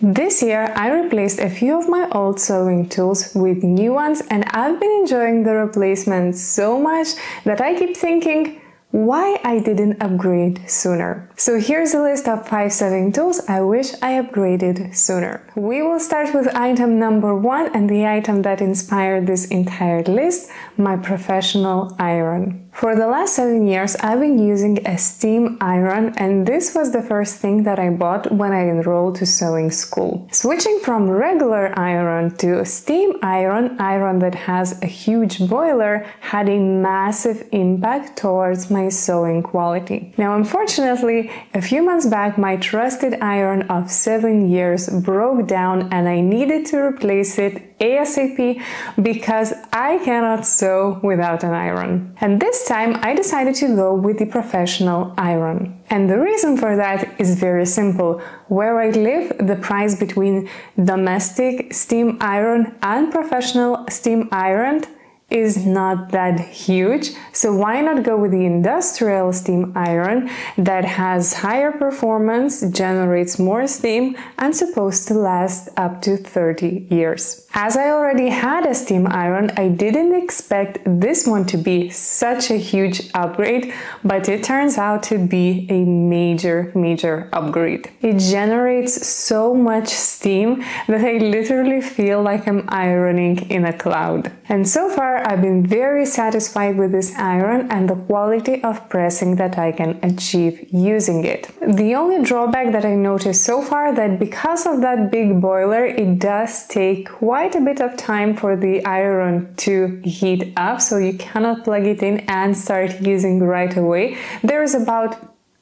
This year, I replaced a few of my old sewing tools with new ones, and I've been enjoying the replacement so much that I keep thinking why I didn't upgrade sooner. So here's a list of 5 sewing tools I wish I upgraded sooner. We will start with item number 1 and the item that inspired this entire list, my professional iron. For the last 7 years, I've been using a steam iron, and this was the first thing that I bought when I enrolled to sewing school. Switching from regular iron to steam iron that has a huge boiler, had a massive impact towards my sewing quality. Now, unfortunately, a few months back, my trusted iron of 7 years broke down and I needed to replace it ASAP because I cannot sew without an iron. And this time I decided to go with the professional iron. And the reason for that is very simple. Where I live, the price between domestic steam iron and professional steam iron is not that huge, so why not go with the industrial steam iron that has higher performance, generates more steam, and supposed to last up to 30 years. As I already had a steam iron, I didn't expect this one to be such a huge upgrade, but it turns out to be a major upgrade. It generates so much steam that I literally feel like I'm ironing in a cloud. And so far, I've been very satisfied with this iron and the quality of pressing that I can achieve using it. The only drawback that I noticed so far that because of that big boiler, it does take quite a bit of time for the iron to heat up, so you cannot plug it in and start using right away. There is about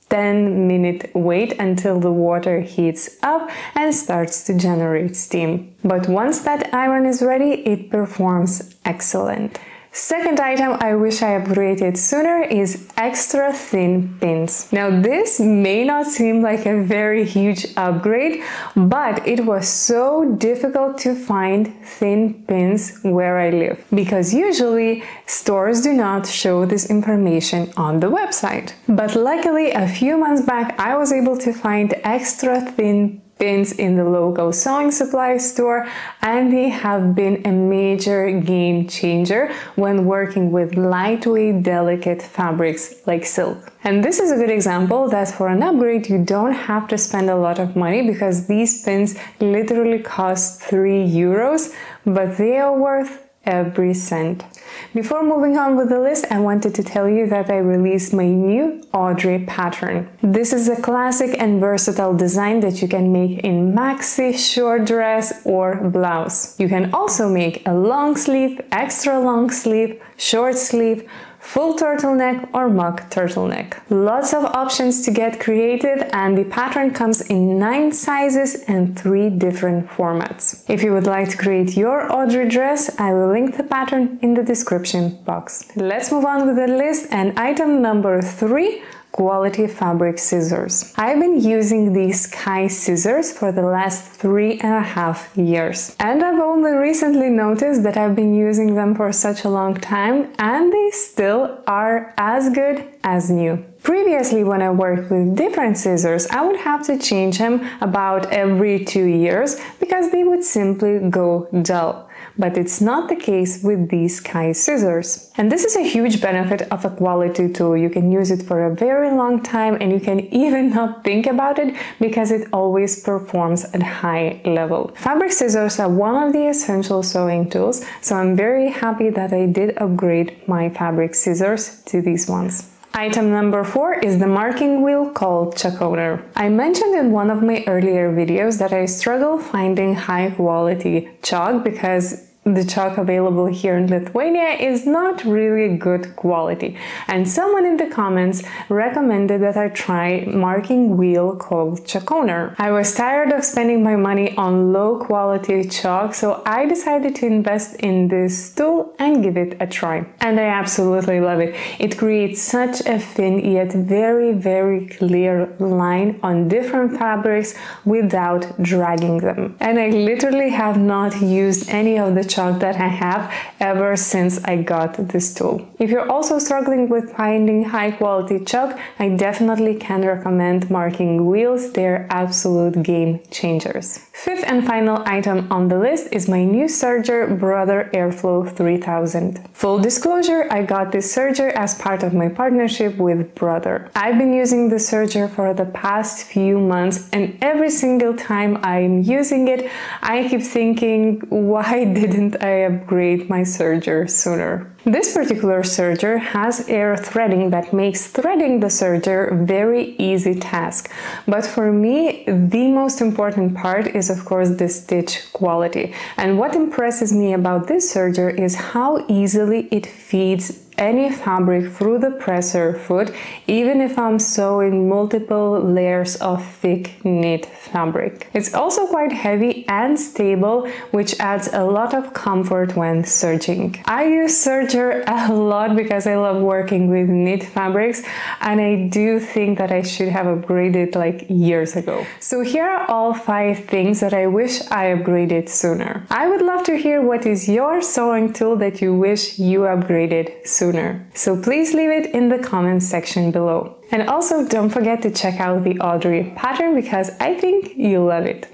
10-minute wait until the water heats up and starts to generate steam. But once that iron is ready, it performs excellent. Second item I wish I upgraded sooner is extra thin pins. Now this may not seem like a very huge upgrade, but it was so difficult to find thin pins where I live, because usually stores do not show this information on the website. But luckily, a few months back, I was able to find extra thin pins in the local sewing supply store, and they have been a major game changer when working with lightweight, delicate fabrics like silk. And this is a good example that for an upgrade you don't have to spend a lot of money, because these pins literally cost 3 euros, but they are worth every cent. Before moving on with the list, I wanted to tell you that I released my new Audrey pattern. This is a classic and versatile design that you can make in maxi, short dress, or blouse. You can also make a long sleeve, extra long sleeve, short sleeve, full turtleneck, or mock turtleneck. Lots of options to get creative, and the pattern comes in 9 sizes and 3 different formats. If you would like to create your Audrey dress, I will link the pattern in the description box. Let's move on with the list, and item number 3, quality fabric scissors. I've been using these Sky scissors for the last 3.5 years, and I've only recently noticed that I've been using them for such a long time and they still are as good as new. Previously, when I worked with different scissors, I would have to change them about every 2 years because they would simply go dull. But it's not the case with these Sky scissors. And this is a huge benefit of a quality tool. You can use it for a very long time, and you can even not think about it because it always performs at high level. Fabric scissors are one of the essential sewing tools, so I'm very happy that I did upgrade my fabric scissors to these ones. Item number 4 is the marking wheel called chalk owner. I mentioned in one of my earlier videos that I struggle finding high quality chalk because the chalk available here in Lithuania is not really good quality, and someone in the comments recommended that I try marking wheel called chalk owner. I was tired of spending my money on low quality chalk, so I decided to invest in this tool and give it a try. And I absolutely love it. It creates such a thin yet very clear line on different fabrics without dragging them. And I literally have not used any of the chalk chalk that I have ever since I got this tool. If you're also struggling with finding high quality chalk, I definitely can recommend marking wheels. They're absolute game changers. Fifth and final item on the list is my new serger Brother Airflow 3000. Full disclosure, I got this serger as part of my partnership with Brother. I've been using the serger for the past few months, and every single time I'm using it, I keep thinking, why didn't I upgrade my serger sooner? This particular serger has air threading that makes threading the serger a very easy task. But for me, the most important part is of course the stitch quality. And what impresses me about this serger is how easily it feeds any fabric through the presser foot, even if I'm sewing multiple layers of thick knit fabric. It's also quite heavy and stable, which adds a lot of comfort when serging. I use serger a lot because I love working with knit fabrics, and I do think that I should have upgraded like years ago. So here are all 5 things that I wish I upgraded sooner. I would love to hear what is your sewing tool that you wish you upgraded sooner. So please leave it in the comments section below. And also don't forget to check out the Audrey pattern because I think you'll love it.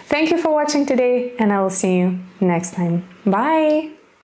Thank you for watching today, and I will see you next time. Bye!